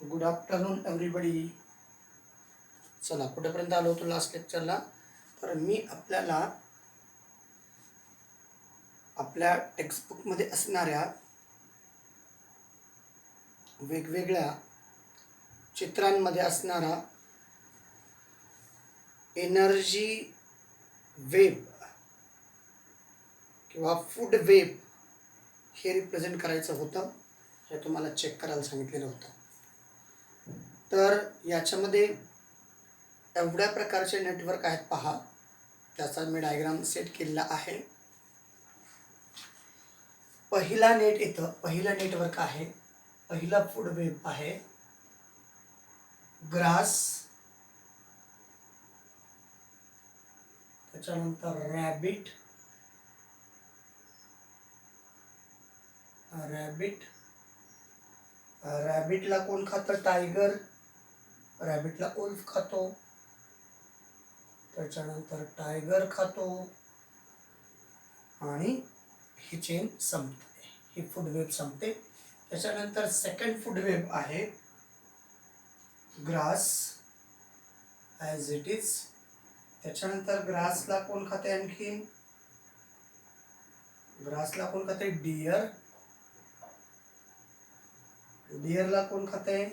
Good afternoon everybody. चला कुठेपर्यंत आलो होतो लास्ट लेक्चरला. तर मी आपल्याला आपल्या टेक्स्टबुकमध्ये असणाऱ्या वेगवेगळ्या चित्रांमध्ये असणारा एनर्जी वेब किंवा फूड वेब हे रिप्रेझेंट करायचं होतं. हे तुम्हाला चेक करायला सांगितलेलं होतं. तर याच्यामध्ये एवढ्या प्रकारचे नेटवर्क आहेत पहा. त्याचा मी डायग्राम सेट केलेला आहे. पहिला नेट इथं पहिलं नेटवर्क आहे. पहिला फूड वेब आहे ग्रास, त्याच्यानंतर रॅबिट, रॅबिटला कोण खातं? टायगर. रॅबिटला उल्फ खातो, त्याच्यानंतर टायगर खातो आणि ही चेन संपते, ही फूड वेब संपते. त्याच्यानंतर सेकंड फूड वेब आहे ग्रास ॲज इट इज. त्याच्यानंतर ग्रासला कोण खाते? आणखी ग्रासला कोण खाते? डियर. डियरला कोण खाते?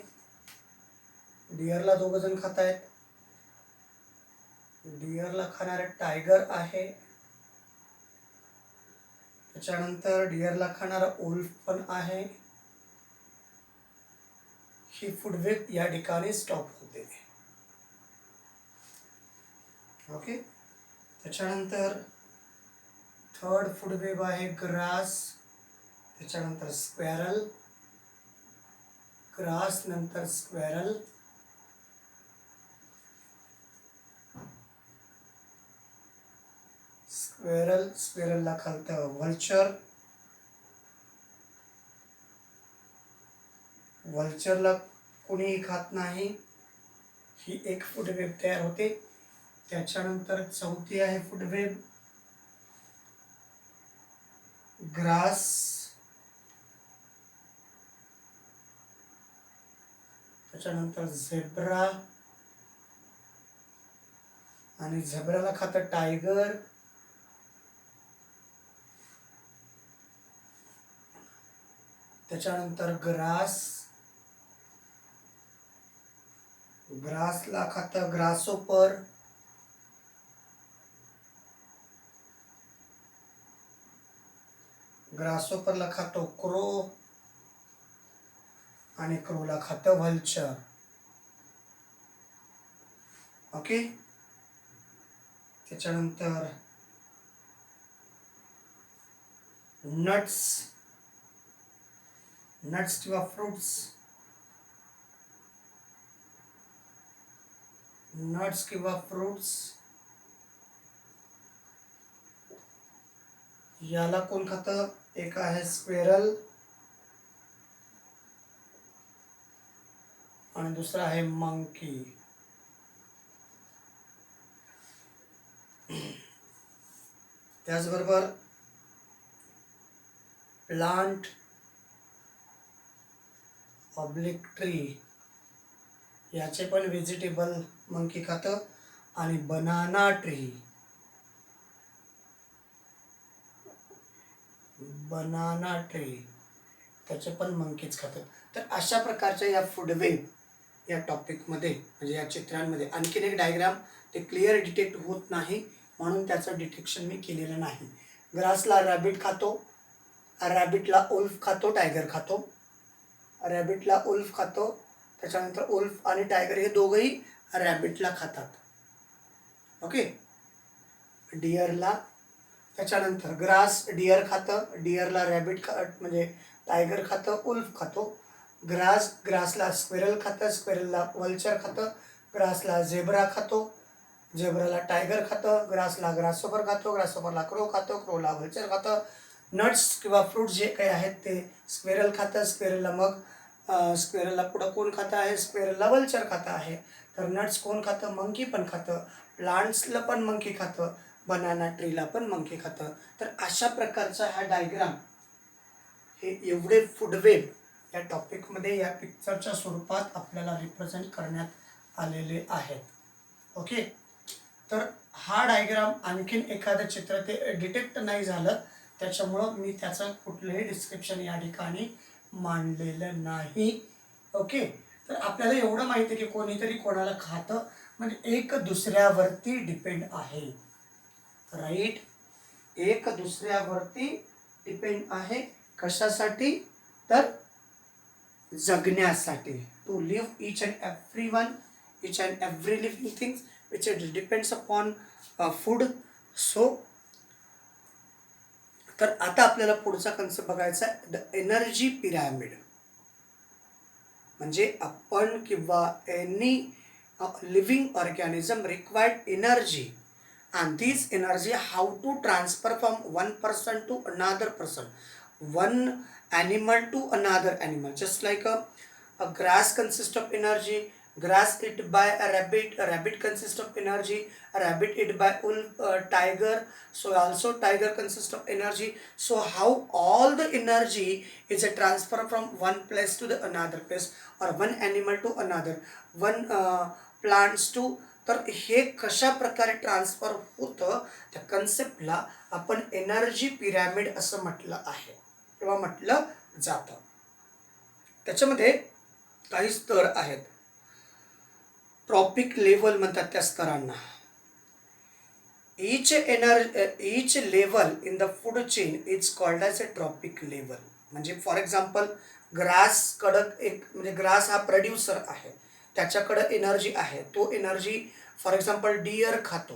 डियरला दोघ जण खात आहेत. डियरला खाणारे टायगर आहे. त्याच्यानंतर डियरला खाणारा उल्फ पण आहे. ही फूड वेब या ठिकाणी स्टॉप होते. ओके. त्याच्यानंतर थर्ड फूड वेब आहे ग्रास, त्याच्यानंतर स्क्वेरल, ग्रास नंतर स्क्वेरल, स्क्वेरलला खातं व्हल्चर, व्हल्चरला कोणीही खात नाही. ही एक फूड वेब तयार होते. त्याच्यानंतर चौथी आहे फूड वेब ग्रास, त्याच्यानंतर झेब्रा, आणि झेब्राला खातं टायगर. त्याच्यानंतर ग्रासला खातं ग्रासोपर, ग्रासोपरला खातो क्रो, आणि क्रोला खातं व्हल्चर. ओके. त्याच्यानंतर नट्स किंवा फ्रुट्स, याला कोण खातं? एक आहे स्क्वेरल आणि दुसरा आहे मंकी. त्याचबरोबर प्लांट ऑब्लिक ट्री याचे पण व्हेजिटेबल मंकी खातं, आणि बनाना ट्री त्याचे पण मंकीच खातं. तर अशा प्रकारच्या या फूड वेब या टॉपिकमध्ये म्हणजे या चित्रांमध्ये आणखीन एक डायग्राम ते क्लिअर डिटेक्ट होत नाही म्हणून त्याचं डिटेक्शन मी केलेलं नाही. ग्रासला रॅबिट खातो, रॅबिटला उल्फ खातो, टायगर खातो. रॅबिटला उल्फ खातो, त्याच्यानंतर उल्फ आणि टायगर हे दोघंही रॅबिटला खातात. ओके. डियरला, त्याच्यानंतर ग्रास डियर खातं, डियरला रॅबिट म्हणजे टायगर खातं, उल्फ खातो. ग्रासला स्क्वेरल खातं, स्क्वेरलला व्हल्चर खातं. ग्रासला झेब्रा खातो, झेब्राला टायगर खातं. ग्रासला ग्रासोपर खातो, ग्रासोपरला क्रो खातो, क्रोला व्हल्चर खातं. नट्स किंवा फ्रूट जे काही आहेत ते स्क्वेरल खातं, स्क्वेरलला पुढं कोण खातं आहे? स्क्वेरलला व्हल्चर खातं आहे. तर नट्स कोण खातं? मंकी पण खातं. प्लांट्सला पण मंकी खातं, बनाना ट्रीला पण मंकी खातं. तर अशा प्रकारचा हा डायग्राम, हे एवढे फूड वेब या टॉपिकमध्ये या पिक्चरच्या स्वरूपात आपल्याला रिप्रेझेंट करण्यात आलेले आहेत. ओके, तर हा डायग्राम आणखीन एखादं चित्र ते डिटेक्ट नाही झालं, त्याच्यामुळं मी त्याचं कुठलंही डिस्क्रिप्शन या ठिकाणी मांडलेलं नाही. ओके, तर आपल्याला एवढं माहिती आहे की कोणीतरी कोणाला खातं म्हणजे एक दुसऱ्यावरती डिपेंड आहे. राईट, एक दुसऱ्यावरती डिपेंड आहे. कशासाठी? तर जगण्यासाठी. To live each and every living things which it depends upon food. So तर आता आपल्याला पुढचा कन्सेप्ट बघायचा आहे, द एनर्जी पिरॅमिड. म्हणजे आपण किंवा any living organism required energy, and this energy how to transfer from one person to another person, one animal to another animal. Just like a grass consists of energy, grass eaten by a rabbit consists of energy, a rabbit eaten by wolf, tiger, so also tiger consists of energy. So how all the energy is a transfer from one place to the another place, or one animal to another, one plants to. तर हे कशा प्रकारे transfer होतं, त्या कन्सेप्टला आपण energy pyramid असं म्हटलं आहे किंवा म्हटलं जातं. त्याच्यामध्ये काही स्तर आहेत. ट्रॉपिक लेवल म्हणतात त्या स्तरांना. each level in the food chain is called as a tropic level. म्हणजे फॉर एक्झाम्पल ग्रास कडक एक म्हणजे ग्रास हा प्रोड्युसर आहे, त्याच्याकडं एनर्जी आहे. तो एनर्जी फॉर एक्झाम्पल डिअर खातो,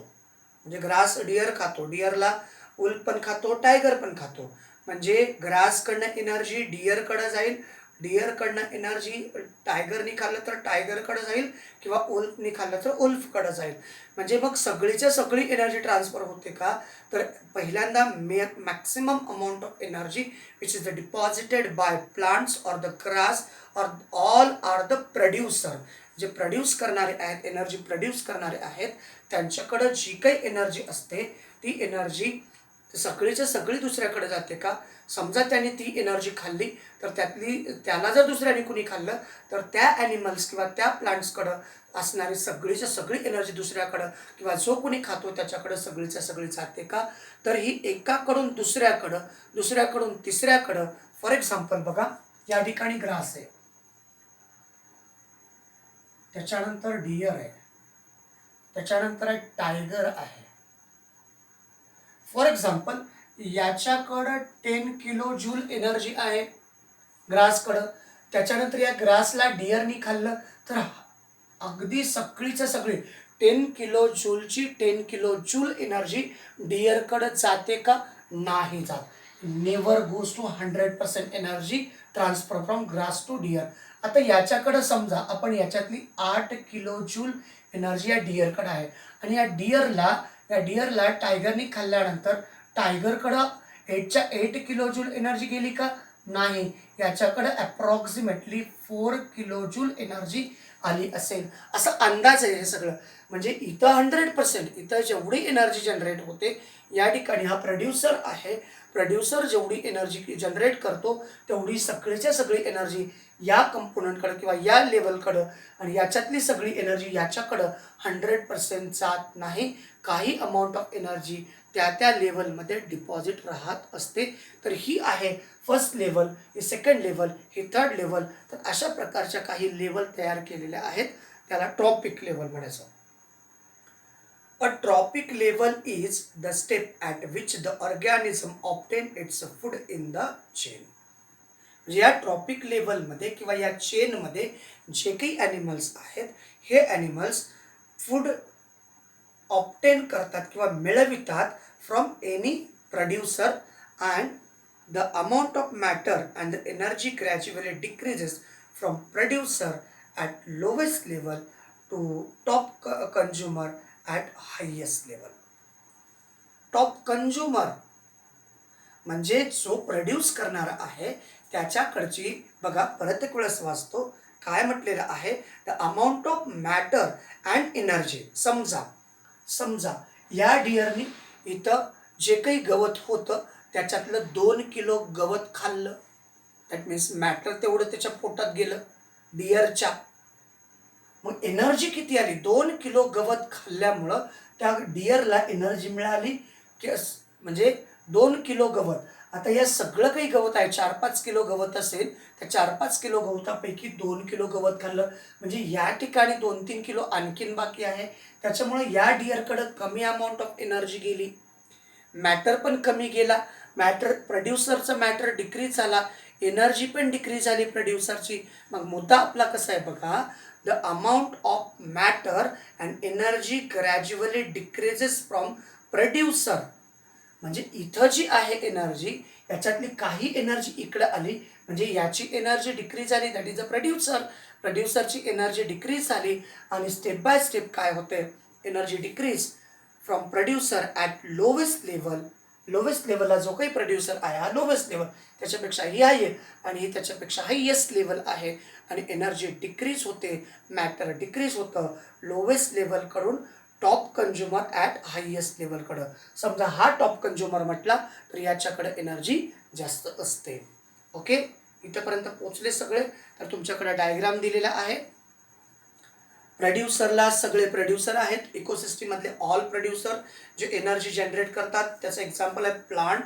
म्हणजे ग्रास डिअर खातो, डिअरला उल्फ पण खातो, टायगर पण खातो. म्हणजे ग्रासकडनं एनर्जी डिअरकडं जाईल, डिअरकडनं एनर्जी टायगरनी खाल्लं तर टायगरकडं जाईल किंवा उल्फनी खाल्लं तर उल्फकडं जाईल. म्हणजे मग सगळीच्या सगळी एनर्जी ट्रान्सफर होते का? तर पहिल्यांदा maximum amount of energy which is the deposited by plants or the grass or all are the producer. जे प्रोड्यूस करणारे आहेत, एनर्जी प्रोड्यूस करणारे आहेत, त्यांच्याकडं जी काही एनर्जी असते ती एनर्जी सगळीच्या सगळी दुसऱ्याकडे जाते का? समजा त्याने ती एनर्जी खाल्ली तर त्याला जर दुसऱ्याने कुणी खाल्लं तर त्या ॲनिमल्स किंवा त्या प्लांट्सकडं असणारी सगळीच्या सगळी एनर्जी दुसऱ्याकडं किंवा जो कोणी खातो त्याच्याकडं सगळीच्या सगळी जाते का? तर ही एकाकडून दुसऱ्याकडं, दुसऱ्याकडून तिसऱ्याकडं. फॉर एक्झाम्पल बघा, या ठिकाणी ग्रास आहे, त्याच्यानंतर डिअर आहे, त्याच्यानंतर एक टायगर आहे. फॉर एक्झाम्पल याच्याकडं 10 किलो जूल एनर्जी आहे ग्रासकडं, त्याच्यानंतर या ग्रासला डिअरनी खाल्लं तर अगदी सगळीच्या सगळी 10 किलो जूलची 10 किलो जूल एनर्जी डिअरकडं जाते का? नाही जात. Never goes to 100% energy transfer from grass to deer. आता याच्याकडं समजा आपण याच्यातली 8 किलो जूल एनर्जी या डिअरकडं आहे आणि या डिअरला टायगरनी खाल्ल्यानंतर टायगरकडं 8 किलो जूल एनर्जी गेली का? नाही. याच्याकडं अप्रॉक्सिमेटली 4 किलो जूल एनर्जी आली असेल, असा अंदाज आहे हे सगळं. म्हणजे इथं 100%, इथं जेवढी एनर्जी जनरेट होते या ठिकाणी हा प्रोड्युसर आहे, प्रोड्युसर जेवढी एनर्जी जनरेट करतो तेवढी सगळीच्या सगळी एनर्जी या कंपोनंटकडं किंवा या लेवलकडं, आणि याच्यातली सगळी एनर्जी याच्याकडं 100% जात नाही. काही अमाऊंट ऑफ एनर्जी त्या लेवलमध्ये डिपॉझिट राहत असते. तर ही आहे फर्स्ट लेवल, ही सेकंड लेवल, ही थर्ड लेवल. तर अशा प्रकारच्या काही लेवल तयार केलेल्या आहेत, त्याला ट्रॉपिक लेवल म्हणायचं. A tropic level is the step at which the organism obtain its food in the chain. म्हणजे या ट्रॉपिक लेवलमध्ये किंवा या चेनमध्ये जे काही ॲनिमल्स आहेत, हे ॲनिमल्स फूड ऑप्टेन करतात किंवा मिळवितात from any producer, and the amount of matter and the energy gradually decreases from producer at lowest level to top consumer at highest level. Top consumer म्हणजे जो प्रोड्यूस करणारा आहे त्याच्याकडची बघा, परत एक वेळेस वाचतो काय म्हटलेलं आहे, the amount of matter and energy. समजा या डिअरनी इथं जे काही गवत होतं त्याच्यातलं 2 किलो गवत खाल्लं, दॅट मीन्स मॅटर तेवढं त्याच्या पोटात गेलं डिअरच्या. मग एनर्जी किती आली? 2 किलो गवत खाल्ल्यामुळं त्या डिअरला एनर्जी मिळाली की म्हणजे 2 किलो गवत. आता या सगळं काही गवत आहे, 4-5 किलो गवत असेल, त्या 4-5 किलो गवतापैकी 2 किलो गवत खाल्लं, म्हणजे या ठिकाणी 2-3 किलो आणखीन बाकी आहे. त्याच्यामुळे या डिअरकडं कमी अमाऊंट ऑफ एनर्जी गेली, मॅटर पण कमी गेला, मॅटर प्रोड्युसरचा मॅटर डिक्रीज झाला, एनर्जी पण डिक्रीज झाली प्रोड्युसरची. मग मुद्दा आपला कसा आहे बघा, the amount of matter and energy gradually decreases from producer. म्हणजे इथं जी आहे एनर्जी, याच्यातली काही एनर्जी इकडे आली, म्हणजे याची एनर्जी डिक्रीज झाली, दॅट इज अ प्रोड्युसर. प्रोड्युसरची एनर्जी डिक्रीज झाली आणि स्टेप बाय स्टेप काय होते, energy decrease from producer at lowest level. Lowest लेवलला जो काही प्रोड्युसर आहे हा लोवेस्ट लेवल, त्याच्यापेक्षाही आहे आणि ही त्याच्यापेक्षा हायेस्ट लेवल आहे, आणि एनर्जी डिक्रीज होते, मॅटर डिक्रीज होतं लोवेस्ट लेवलकडून टॉप कंझ्युमर ॲट हायेस्ट लेवलकडं. समजा हा टॉप कंझ्युमर म्हटला तर याच्याकडे एनर्जी जास्त असते. ओके, इथंपर्यंत पोचले सगळे. तर तुमच्याकडे डायग्राम दिलेला आहे. प्रोड्युसरला सगळे प्रोड्युसर आहेत इकोसिस्टीममधले, ऑल प्रोड्युसर जे एनर्जी जनरेट करतात. त्याचं एक्झाम्पल आहे प्लांट.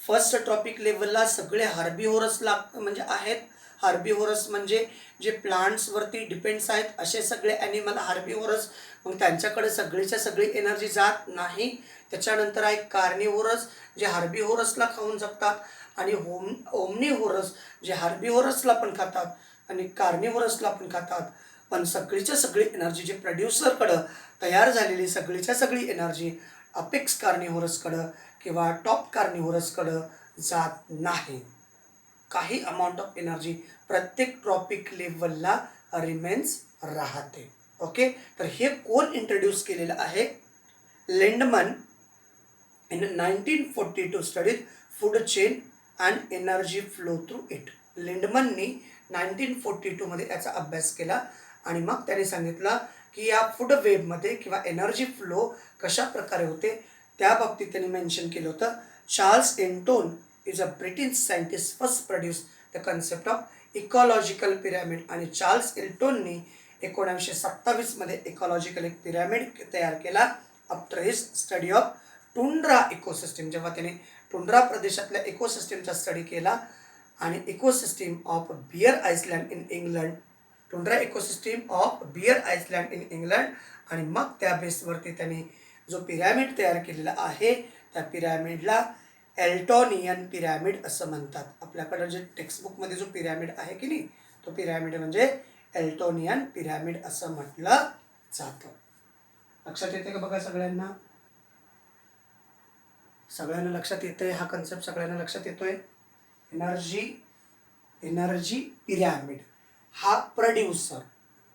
फर्स्ट ट्रॉपिक लेवलला सगळे हार्बिव्होरस म्हणजे आहेत. हार्बिव्होरस म्हणजे जे प्लांट्सवरती डिपेंड्स आहेत असे सगळे ॲनिमल हार्बिव्होरस. मग त्यांच्याकडे सगळीच्या सगळी एनर्जी जात नाही. त्याच्यानंतर आहे कार्निव्होरस, जे हार्बिव्होरसला खाऊन जगतात, आणि ओमनिव्होरस जे हार्बिव्होरसला पण खातात आणि कार्निव्होरसला पण खातात. पण सगळीच्या सगळी एनर्जी जे प्रोड्युसरकडं तयार झालेली सगळीच्या सगळी एनर्जी अपेक्स कार्निव्होरसकडं किंवा टॉप कार्निव्होरसकडं जात नाही. काही अमाऊंट ऑफ एनर्जी प्रत्येक ट्रॉपिक लेवलला रिमेन्स राहते. ओके, तर हे कोण इंट्रोड्यूस केलेलं आहे? Lindeman in 1942 studies food chain and energy flow through it. लिंडमननी 1942 मध्ये याचा अभ्यास केला आणि मग त्याने सांगितलं की या फूड वेबमध्ये किंवा एनर्जी फ्लो कशा प्रकारे होते त्या बाबतीत त्यांनी मेन्शन केलं होतं. Charles Elton is a British scientist first produce the concept of ecological pyramid. आणि चार्ल्स एल्टोननी 1927 मध्ये इकॉलॉजिकल एक पिरॅमिड तयार केला after his study of tundra ecosystem. जेव्हा त्याने टुंड्रा प्रदेशातल्या इकोसिस्टीमचा स्टडी केला आणि ecosystem of Bear Island in England, tundra ecosystem of Bear Island in England, आणि मग त्या बेसवरती त्यांनी जो पिरॅमिड तयार केलेला आहे त्या पिरॅमिडला एल्टोनियन पिरॅमिड असं म्हणतात. आपल्याकडं जे टेक्स्टबुकमध्ये जो पिरॅमिड आहे की नाही, तो पिरॅमिड म्हणजे एल्टोनियन पिरॅमिड असं म्हटलं जातं. लक्षात येते का बघा सगळ्यांना? सगळ्यांना लक्षात येतंय हा कन्सेप्ट? सगळ्यांना लक्षात येतोय? एनर्जी पिरॅमिड हा प्रोड्युसर,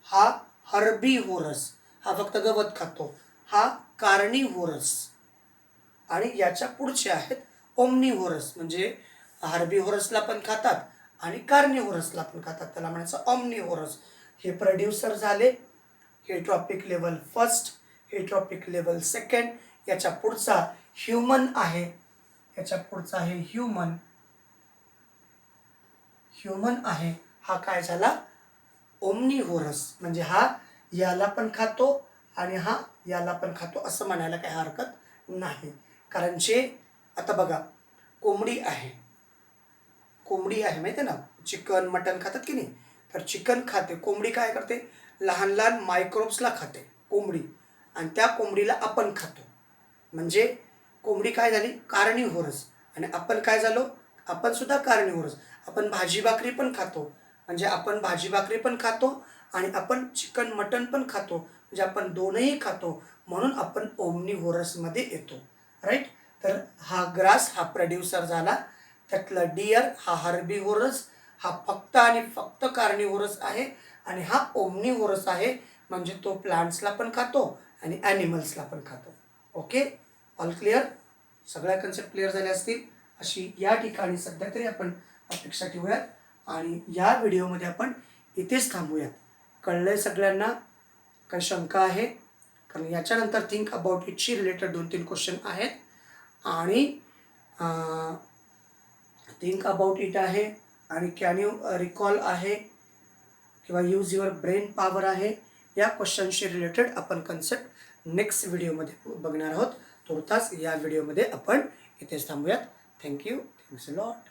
हा हर्बिव्होरस, हा फक्त गवत खातो, हा कार्निव्होरस, आणि याच्या पुढचे आहेत ओमनिव्होरस, म्हणजे हार्बिव्होरसला पण खातात आणि कार्निव्होरसला पण खातात, त्याला म्हणायचं ओमनिव्होरस. हे प्रोड्युसर झाले. हे ट्रॉपिक लेवल फर्स्ट, हे ट्रॉपिक लेवल सेकंड. याच्या पुढचा ह्युमन आहे, याच्या पुढचा आहे ह्युमन आहे. हा काय झाला? ओमनिव्होरस, म्हणजे हा याला पण खातो आणि हा याला पण खातो असं म्हणायला काही हरकत नाही. कारण जे आता बघा कोंबडी आहे माहिती आहे ना, चिकन मटन खातात की नाही, तर चिकन खाते कोंबडी, काय करते लहान लहान मायक्रोब्सला खाते कोंबडी, आणि त्या कोंबडीला आपण खातो. म्हणजे कोंबडी काय झाली? कार्निव्होरस. आणि आपण काय झालो? आपण सुद्धा कार्निव्होरस. आपण भाजी भाकरी पण खातो, म्हणजे आपण भाजी भाकरी पण खातो आणि आपण चिकन मटन पण खातो, म्हणजे आपण दोनही खातो, म्हणून आपण ओमनिव्होरसमध्ये येतो. राईट? तर हा ग्रास हा प्रोड्युसर झाला. त्यातला डिअर हा हर्बिव्होरस, हा फक्त आणि फक्त कार्निव्होरस आहे, आणि हा ओमनिव्होरस आहे, म्हणजे तो प्लांट्सला पण खातो आणि ॲनिमल्सला पण खातो. Okay, all clear? सगळ्या कन्सेप्ट क्लिअर झाले असतील अशी या ठिकाणी सध्या तरी आपण अपेक्षा ठेवूयात, आणि या व्हिडिओमध्ये आपण इथेच थांबूयात. कळलंय सगळ्यांना? काही शंका आहे? कारण याच्यानंतर थिंक अबाउट इटशी रिलेटेड 2-3 क्वेश्चन आहेत, आणि थिंक अबाउट इट आहे, आणि कॅन यू रिकॉल आहे किंवा यूज युअर ब्रेन पॉवर आहे, या क्वेश्चनशी रिलेटेड आपण कन्सेप्ट नेक्स्ट व्हिडिओमध्ये बघणार आहोत. तुर्तास या व्हिडिओमध्ये आपण इथेच थांबूयात. थँक्यू. Thanks a lot.